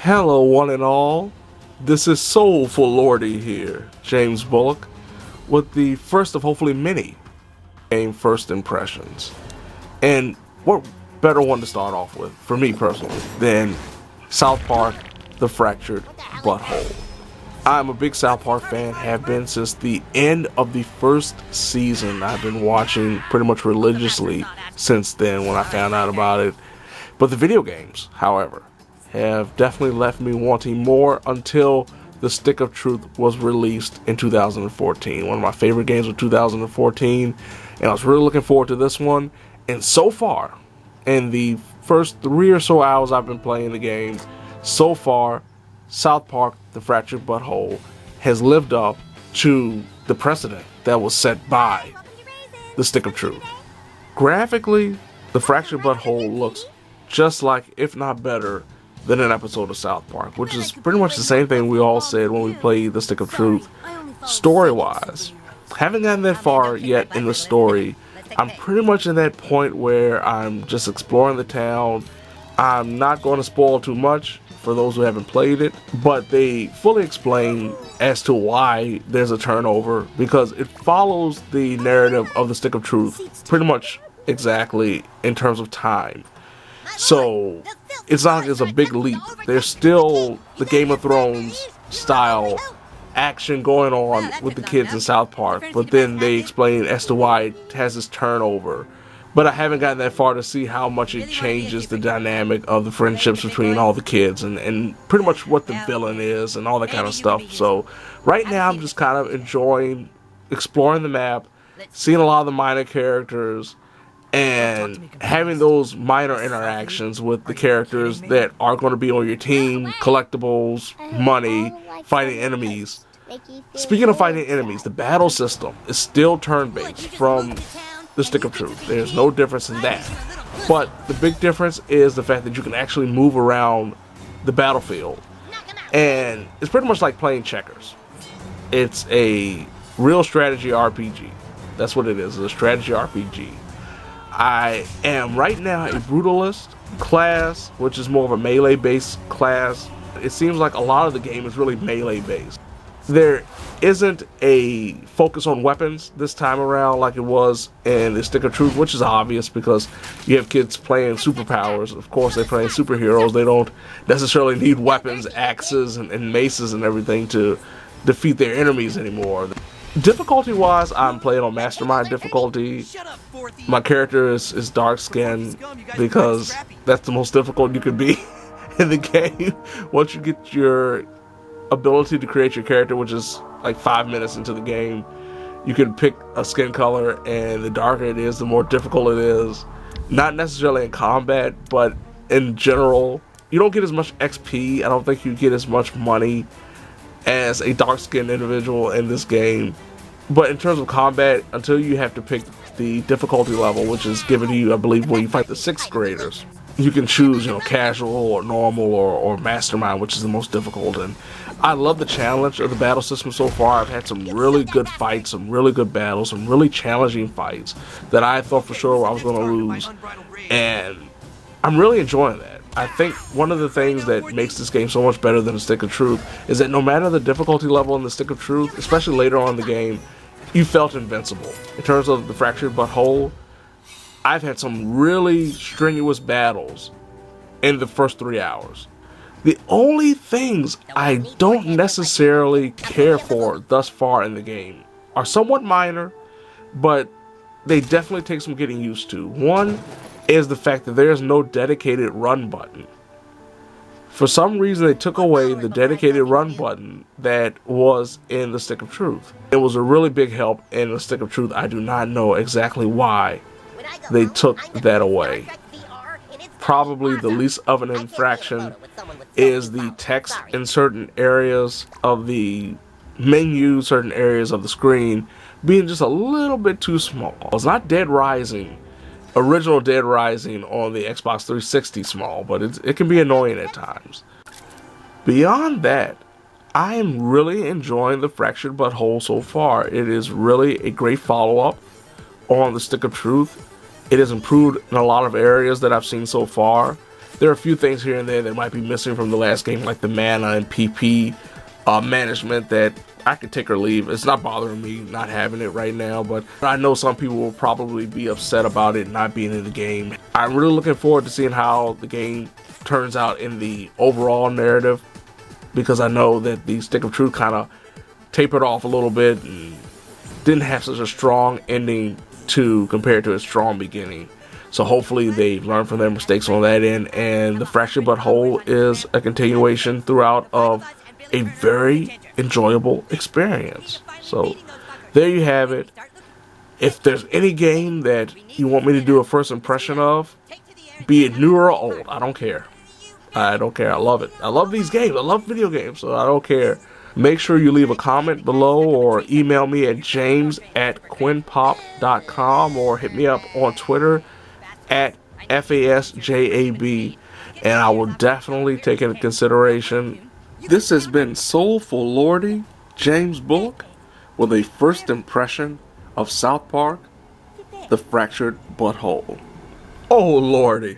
Hello, one and all. This is Soulful Lordy here, James Bullock, with the first of hopefully many game first impressions. And what better one to start off with, for me personally, than South Park: The Fractured Butthole. I'm a big South Park fan, have been since the end of the first season. I've been watching pretty much religiously since then when I found out about it. But the video games, however, have definitely left me wanting more until The Stick of Truth was released in 2014. One of my favorite games of 2014, and I was really looking forward to this one. And so far, in the first 3 or so hours I've been playing the game, so far, South Park: The Fractured Butthole has lived up to the precedent that was set by The Stick of Truth. Graphically, The Fractured Butthole looks just like, if not better, than an episode of South Park, which is pretty much the same thing we all said when we played The Stick of Truth. Story-wise, haven't gotten that far yet in the story. I'm pretty much in that point where I'm just exploring the town. I'm not going to spoil too much for those who haven't played it, but they fully explain as to why there's a turnover, because it follows the narrative of The Stick of Truth pretty much exactly in terms of time. So it's not like there's a big leap. There's still the Game of Thrones style action going on with the kids in South Park, but then they explain as to why it has this turnover. But I haven't gotten that far to see how much it changes the dynamic of the friendships between all the kids and pretty much what the villain is and all that kind of stuff. So right now I'm just kind of enjoying exploring the map, seeing a lot of the minor characters, and having those minor interactions with the characters that are going to be on your team, collectibles, money, fighting enemies. Speaking of fighting enemies, the battle system is still turn-based from The Stick of Truth. There's no difference in that. But the big difference is the fact that you can actually move around the battlefield. And it's pretty much like playing checkers. It's a real strategy RPG. That's what it is, a strategy RPG. I am right now a brutalist class, which is more of a melee based class. It seems like a lot of the game is really melee based. There isn't a focus on weapons this time around like it was in The Stick of Truth, which is obvious because you have kids playing superpowers. Of course, they're playing superheroes. They don't necessarily need weapons, axes, and maces and everything to defeat their enemies anymore. Difficulty-wise, I'm playing on Mastermind difficulty. My character is dark-skinned because that's the most difficult you could be in the game. Once you get your ability to create your character, which is like 5 minutes into the game, you can pick a skin color, and the darker it is, the more difficult it is. Not necessarily in combat, but in general. You don't get as much XP. I don't think you get as much money as a dark-skinned individual in this game. But in terms of combat, until you have to pick the difficulty level, which is given to you, I believe, when you fight the 6th graders, you can choose, casual or normal or mastermind, which is the most difficult. And I love the challenge of the battle system so far. I've had some really good fights, some really good battles, some really challenging fights that I thought for sure I was going to lose. And I'm really enjoying that. I think one of the things that makes this game so much better than The Stick of Truth is that no matter the difficulty level in The Stick of Truth, especially later on in the game, you felt invincible. In terms of The Fractured Butthole, I've had some really strenuous battles in the first 3 hours. The only things I don't necessarily care for thus far in the game are somewhat minor, but they definitely take some getting used to. One is the fact that there's no dedicated run button. For some reason, they took away the dedicated run button that was in The Stick of Truth. It was a really big help in The Stick of Truth. I do not know exactly why they took that away. Probably the least of an infraction is the text in certain areas of the menu, certain areas of the screen, being just a little bit too small. It's not Dead Rising, original Dead Rising on the Xbox 360 small, but it can be annoying at times. Beyond that, I am really enjoying The Fractured Butthole so far. It is really a great follow-up on The Stick of Truth. It has improved in a lot of areas that I've seen so far. There are a few things here and there that might be missing from the last game, like the mana and PP management that I could take or leave. It's not bothering me not having it right now, but I know some people will probably be upset about it not being in the game. I'm really looking forward to seeing how the game turns out in the overall narrative, because I know that the Stick of Truth kind of tapered off a little bit and didn't have such a strong ending compared to a strong beginning. So hopefully they've learned from their mistakes on that end, and the Fractured But Whole is a continuation throughout of a very enjoyable experience. So there you have it. If there's any game that you want me to do a first impression of, be it new or old, I don't care. I don't care. I love it. I love these games. I love video games, so I don't care. Make sure you leave a comment below or email me at james@quinpop.com or hit me up on Twitter at FASJAB, and I will definitely take into consideration. This has been Soulful Lordy, James Bullock, with a first impression of South Park, The Fractured But Whole. Oh Lordy.